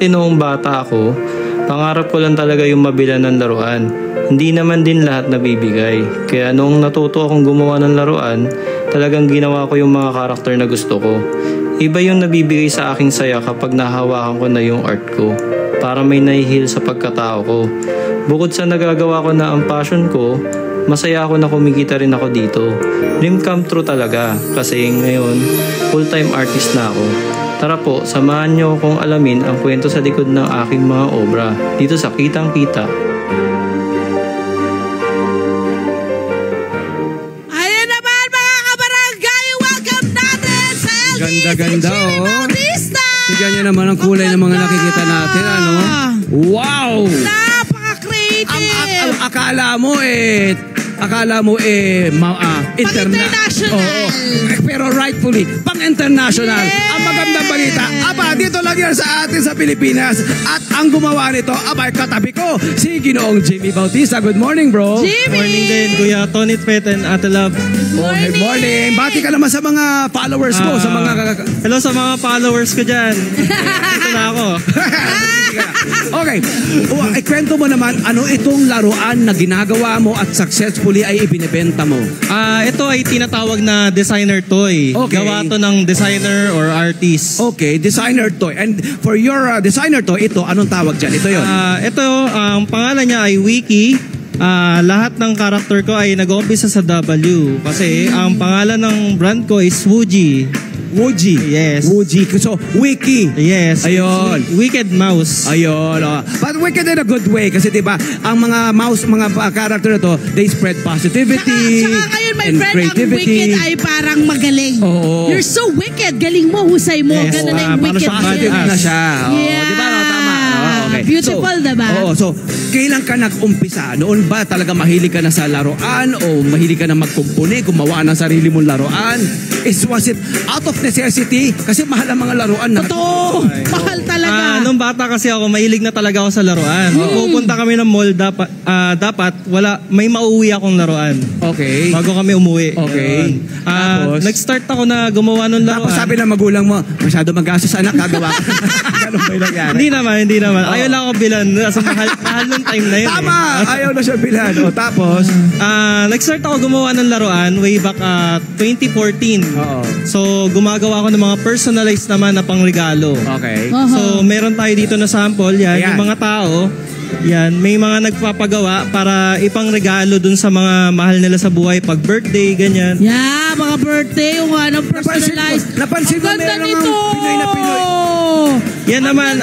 Dati noong bata ako, pangarap ko lang talaga yung mabilan ng laruan. Hindi naman din lahat nabibigay. Kaya noong natuto akong gumawa ng laruan, talagang ginawa ko yung mga karakter na gusto ko. Iba yung nabibigay sa aking saya kapag nahawakan ko na yung art ko. Para may nahihil sa pagkatao ko. Bukod sa nagagawa ko na ang passion ko, masaya ako na kumikita rin ako dito. Dream come true talaga kasi ngayon full-time artist na ako. Tara po, samahan niyo akong alamin ang kwento sa likod ng aking mga obra dito sa Kitang Kita. Ayan naman mga kabarangay, welcome natin sa LD Ganda-ganda, Jimmy Bautista! Tignan niyo naman ang kulay ng mga nakikita natin, ano? Wow! Napaka-creative! Akala mo Pang-international. Pero rightfully, pang-international. Yes! Ang magandang balita, dito lang yan sa atin sa Pilipinas. At ang gumawa nito, katabi ko, si Ginoong Jimmy Bautista. Good morning, bro. Jimmy! Morning din, Kuya Tony Pet and Ate Love. Good morning. Bati ka naman sa mga followers mo, sa mga... Hello sa mga followers ko dyan. Ito na ako. Okay. Kwento mo naman, ano itong laruan na ginagawa mo at successfully ay ibinebenta mo? Ito ay tinatawag na designer toy. Okay. Gawa to ng designer or artist. Okay, designer toy. And for your designer toy, ito, anong tawag dyan? Ito yun? Ito, ang pangalan niya ay Wiki. Lahat ng karakter ko ay nag-uumpisa sa W. Kasi ang pangalan ng brand ko is Wooji. Wooji. Yes. Wooji. So, Wiki. Yes. Ayun. Wicked Mouse. Ayun. Oh. But wicked in a good way. Kasi diba, ang mga mouse, mga character na to, they spread positivity Saka ngayon, my and friend, creativity. ang wicked ay parang magaling. Oo. You're so wicked. Galing mo, husay mo. Yes. Ganun na yung Parang wicked. Positive na siya. Oh. Yeah. Diba? No? Tama. Oh, okay. Beautiful, diba? Oo. So, kailan ka nag-umpisa? Noon ba talaga mahilig ka na sa laruan o mahilig ka na magkumpuni, gumawa ng sarili mong laruan? Was it out of necessity? Kasi mahal ang mga laruan na. Totoo. Mahal talaga. Nung bata kasi ako, mahilig na talaga ako sa laruan. Pag pupunta kami ng mall, dapat may mauwi akong laruan. Okay. Bago kami umuwi. Okay. Tapos? Nag-start ako na gumawa ng laruan. Tapos sabi ng magulang mo, masyado mag-gastos anak, gagawa ka. Ganun ba yung nangyari? Hindi naman. Ayaw lang ako bilan. Kasi mahal nung time na yun. Tama! Ayaw na siya bilan. O, tapos? Nag-start ako gumawa ng laruan way back 2014. Oo. So, gumagawa ako ng mga personalized naman na pangregalo. Okay. So, meron tayo dito na sample. Yan, Ayan. yung mga tao. Yan, may mga nagpapagawa para ipangregalo dun sa mga mahal nila sa buhay pag birthday, ganyan. Yeah, mga birthday, yung personalized. Napansin ko Ang ganda meron nito. ng Pinoy na Pinoy. Yan naman,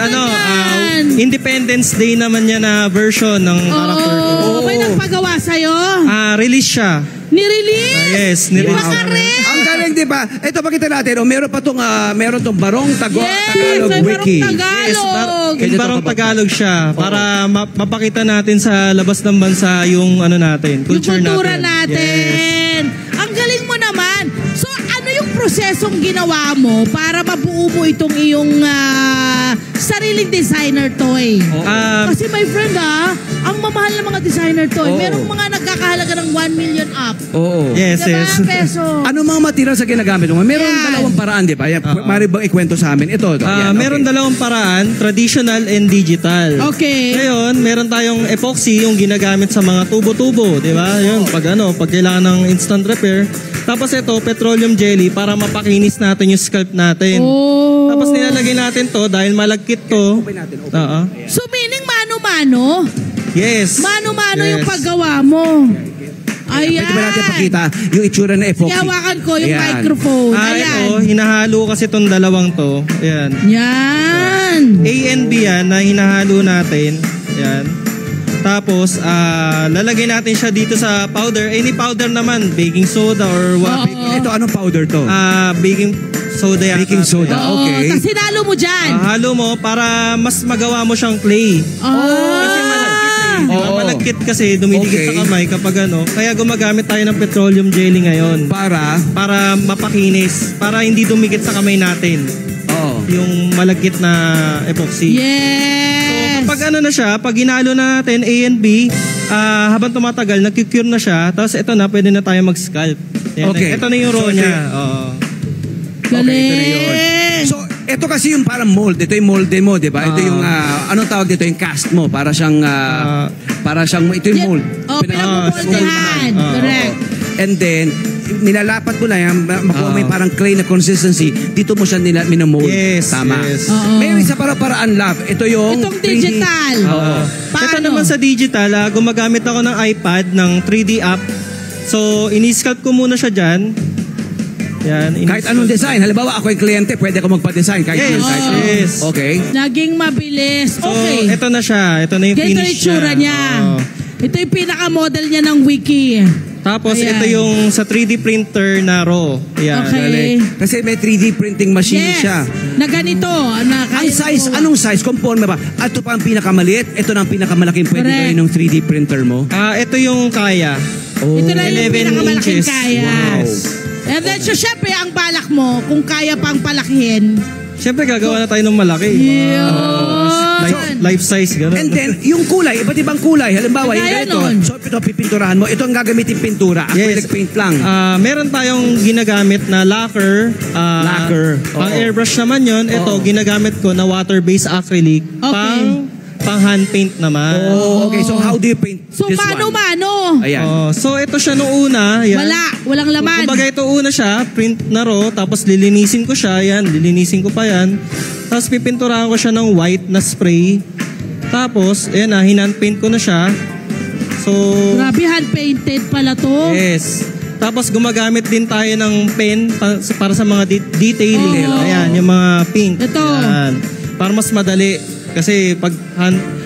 Independence Day naman yan na version ng character ko. Oo. May nagpagawa sa'yo? Release siya. Ni-release? Yes, nirelease. Ang galing, di ba? Ito, pakita natin. Meron tong Barong Tagalog may Wiki. Barong Tagalog. Barong Tagalog siya para mapakita natin sa labas ng bansa yung natin, culture yung kultura natin. natin. Yes. Ang galing mo naman. So, ano yung prosesong ginawa mo para mabuo mo itong iyong sariling designer toy? Kasi my friend ang mamahal ng mga designer toy. Merong mga nagkakahalaga ng 1 million up. Oo. Yes, Diba? yes. Peso. Ano mga materials sa ginagamit mo? Meron dalawang paraan, di ba? Mari bang ikwento sa amin? Ito. Yan, Meron dalawang paraan, traditional and digital. Okay. Ngayon, meron tayong epoxy yung ginagamit sa mga tubo-tubo, di ba? Yun, pag kailangan ng instant repair. Tapos ito, petroleum jelly para mapakinis natin yung scalp natin. Oh. Tapos nilalagay natin to dahil malagkit to. So, meaning mano-mano? Yes. Mano-mano Yes. yung paggawa mo. Ayan. Pwede ba natin pakita yung itsura ng epoxy? Hawakan ko yung Ayan. microphone. Ayan. Ito, hinahalo kasi itong dalawang to. Ayan. Yan. A and B yan na hinahalo natin. Ayan. Tapos, lalagay natin siya dito sa powder. Any powder naman, baking soda or what. Ito, anong powder to? Baking soda yan. Baking soda, okay. Tapos sinalo mo dyan. Halo mo para mas magawa mo siyang clay. Kasi malagkit kasi, dumidikit sa kamay kapag Kaya gumagamit tayo ng petroleum jelly ngayon. Para mapakinis. Para hindi dumikit sa kamay natin. Yung malagkit na epoxy. Yes. So, kapag na siya, pag ginalo na natin A and B, habang tumatagal, nag-cure na siya. Tapos ito na, pwede na tayo mag-scalp. Okay. Ito na yung raw niya. Galing. Okay, ito na yun. So, Ito kasi yung parang mold. Ito yung molde mo, di ba? Ito yung, anong tawag dito? Yung cast mo. Para siyang, ito yung mold. Pinag-moldehan. Correct. And then, nilalapat mo lang yan, makuha mo yung parang clay na consistency, dito mo siya minamold. Yes, tama. yes. May isa paraan, love. Ito yung Itong 3D. digital. Paano? Ito naman sa digital, gumagamit ako ng iPad ng 3D app. So, ini-sculpt ko muna siya dyan. Yan, Kahit anong design. Halimbawa, ako yung kliyente, pwede ako magpa-design. Kahit kahit ano. yes. Okay. Naging mabilis. So, Okay. ito na siya. Ito na yung Ganito yung finish itsura niya. Oo. Ito yung pinaka-model niya ng wiki. Tapos, Ayan. ito yung sa 3D printer na raw. Yan. Okay. Kasi may 3D printing machine Yes. siya. Na ganito. Ang size, anong size? Conforme ba? Ito pa ang pinakamaliit, ito na ang pinakamalaking pwede Correct. gawin ng 3D printer mo. Ito yung kaya. Ito na yung 11 pinakamalaking inches. kaya. Wow. And then, so, syempre, ang balak mo, kung kaya pang palakihin. Siyempre, gagawa na tayo ng malaki. Yun. Life size, gano'n. And then, yung kulay, iba't ibang kulay. Halimbawa, yung Kagaya ganito. nun. So, ito, pipinturahan mo. Ito ang gagamitin pintura. Acrylic paint lang. Meron tayong ginagamit na lacquer. Lacquer. Pang Oo. airbrush naman yon. Ito, Oo. ginagamit ko na water-based acrylic. Okay. Pang hand paint naman. Oh, okay. So, how do you paint So, this one? mano-mano. Ayan. So, ito siya nung una. Yan. Walang laman. Kumbaga ito una siya, print na raw, tapos lilinisin ko siya, yan, lilinisin ko pa yan. Tapos pipinturahan ko siya ng white na spray. Tapos, ayan na, hinand-paint ko na siya. So, Grabe, hand-painted pala to. yes. Tapos gumagamit din tayo ng pen para sa mga detailing. Oh. Ayan, yung mga pink. Ito. Ayan. Para mas madali. Kasi pag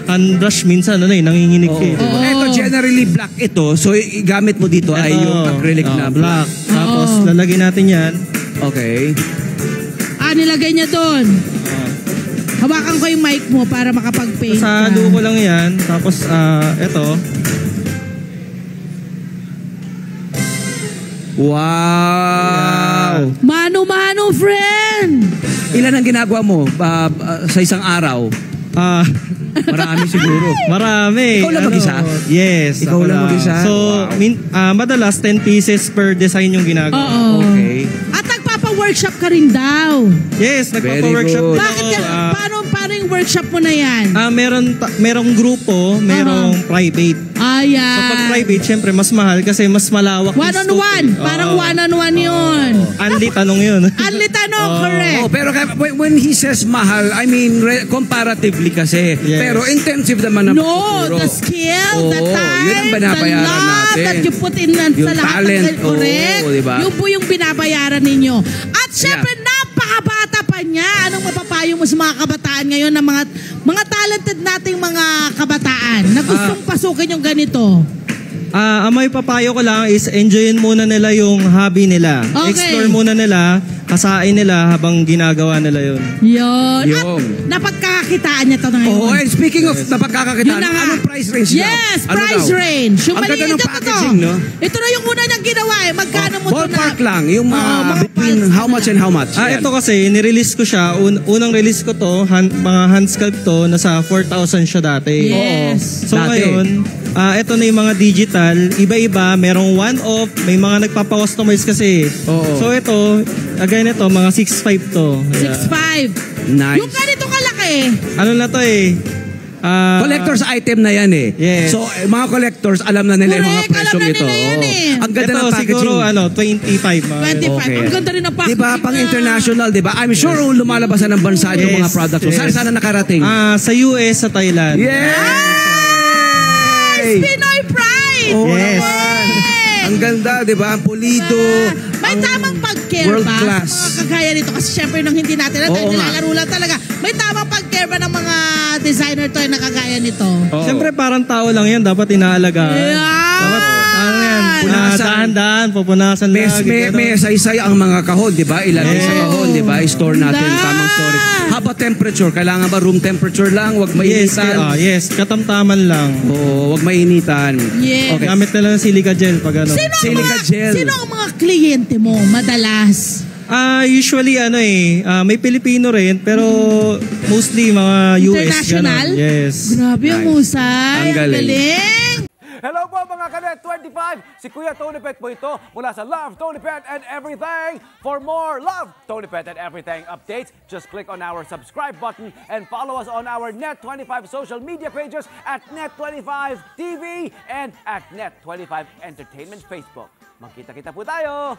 hand brush minsan, nanginginig ka eh. Oo. Ito, generally black ito. So, gamit mo dito ay Ito, yung acrylic na black. Tapos, Oo. lalagyan natin yan. Okay. Nilagay niya doon. Hawakan ko yung mic mo para makapag-paint ka. Salo ko lang yan. Tapos, ito. Wow! Mano-mano, friend! Ilan ang ginagawa mo sa isang araw? Marami siguro. Marami. Ikaw lang mag-isa? Yes. Ikaw ako lang mag-isa? So, Wow. madalas 10 pieces per design yung ginagawa. Oo. Okay. At nagpapa-workship ka rin daw. Yes, Very nagpapa-workshop good. din Bakit ako. ka, paano yung workshop mo na yan? Merong grupo, merong private. Ayan. So, pag private, syempre, mas mahal kasi mas malawak yung scope. One-on-one. eh. Parang Oo. one-on-one yun. Anli, tanong yun. Anli tanong, correct. Oh, pero when he says mahal, I mean comparatively kasi. Yes. Pero intensive naman ang No, pagtuturo. the skill, the Oo, time, yun ang binabayaran the love natin. that you put in Yung sa lahat talent, ng correct. oo, diba? Yun po yung binabayaran ninyo. At syempre, napakabata pa niya. Anong mapapayo mo sa mga kabataan ngayon na mga talented nating mga kabataan na gustong pasukin yung ganito? Ang may papayo ko lang is enjoyin muna nila yung hobby nila. Okay. Explore muna nila, kasain nila habang ginagawa nila yun. Yun. At Yung. napagkakakitaan niya to na ngayon. Oh, and speaking of napagkakakitaan, Yun na nga. anong price range daw? Yes, Ano price daw? range. Yung Ang ganda maliit ng ito packaging, no? Ito na yung una niyang ginawa eh. Magkano mo ito na? Ballpark lang, yung mga between pulse how much and how much. Yan. Ito kasi, nirelease ko siya. Unang release ko to, mga hand sculpt to, nasa 4,000 siya dati. Yes. So Dati. ngayon, ito na yung mga digital, iba-iba, merong one-off, may mga nagpapa-customize kasi. Oo. So ito, again ito, mga 6'5 to. Kaya, 6'5". Nice. Yung ganito kalaki. ano na to eh? Collector's item na yan eh. Yes. So, mga collectors, alam na nila yung mga Correct, presyong alam na ito. nila yan Oo. eh. Ang ganda Ito ng packaging. siguro 25. mga 25. Okay. Ang ganda rin ng packaging. Diba, pang na. international, diba? I'm sure lumalabasan ng bansa yung mga Yes, products. yes. Saan sana nakarating? Sa US, sa Thailand. Yay! Pinoy Pride! Oo Yes. naman. Ang ganda, diba? Ang pulido. May ang tamang pag-care world ba class. sa mga kagaya nito? Kasi syempre nung hindi natin natin, Oo nga. nilalaro lang talaga. May tamang pag-care ba ng mga designer toy na kagaya nito? Oo. Siyempre parang tao lang yan, dapat inaalagaan. Yeah. Dapat, yan, Punasan. dahan-dahan, pupunasan May, lagi. may, ganun. may isa-isa ang mga kahon, di ba? Ilagay sa kahon, di ba? I-store natin, Ganda. tamang storage. How about temperature? Kailangan ba room temperature lang? Huwag mainitan. Yes, katamtaman lang. Oo, huwag mainitan. Yes. Okay. Gamit na lang ng silica gel pag ano. Silica gel. Sino ang mga kliyente mo madalas? Usually may Pilipino rin, pero mostly mga US. International? Ganun. Yes. Grabe ang Nice. husay. Ang galing. Galing. Hello po mga Kanet 25! Si Kuya Tony Pet po ito mula sa Love, Tony Pet and Everything. For more Love, Tony Pet and Everything updates, just click on our subscribe button and follow us on our Net25 social media pages at Net25 TV and at Net25 Entertainment Facebook. Magkita-kita po tayo!